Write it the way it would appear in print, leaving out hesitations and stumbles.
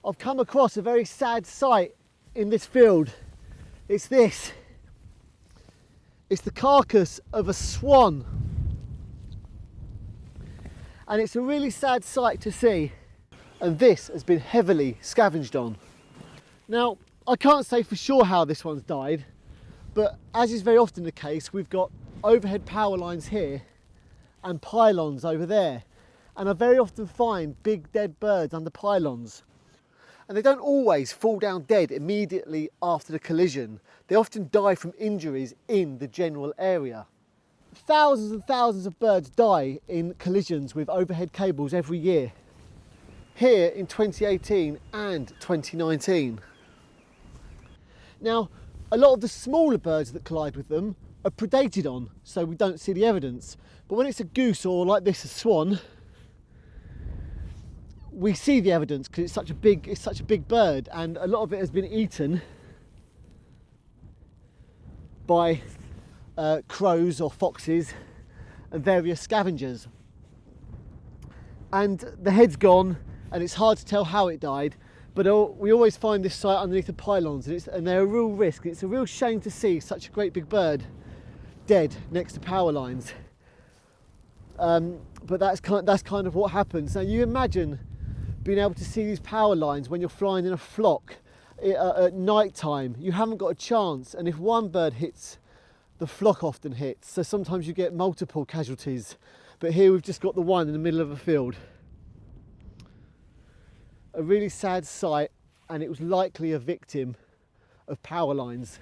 I've come across a very sad sight in this field. It's this. It's the carcass of a swan. And it's a really sad sight to see. And this has been heavily scavenged on. Now, I can't say for sure how this one's died, but as is very often the case, we've got overhead power lines here and pylons over there. And I very often find big dead birds under pylons. And they don't always fall down dead immediately after the collision. They often die from injuries in the general area. Thousands and thousands of birds die in collisions with overhead cables every year. Here in 2018 and 2019. Now, a lot of the smaller birds that collide with them are predated on, so we don't see the evidence. But when it's a goose or like this, a swan, we see the evidence because it's such a big bird, and a lot of it has been eaten by crows or foxes and various scavengers. And the head's gone, and it's hard to tell how it died, but we always find this site underneath the pylons, and they're a real risk. It's a real shame to see such a great big bird dead next to power lines. But that's kind of what happens. Now you imagine being able to see these power lines when you're flying in a flock at night time. You haven't got a chance, and if one bird hits, the flock often hits, so sometimes you get multiple casualties, but here we've just got the one in the middle of a field. A really sad sight, and it was likely a victim of power lines.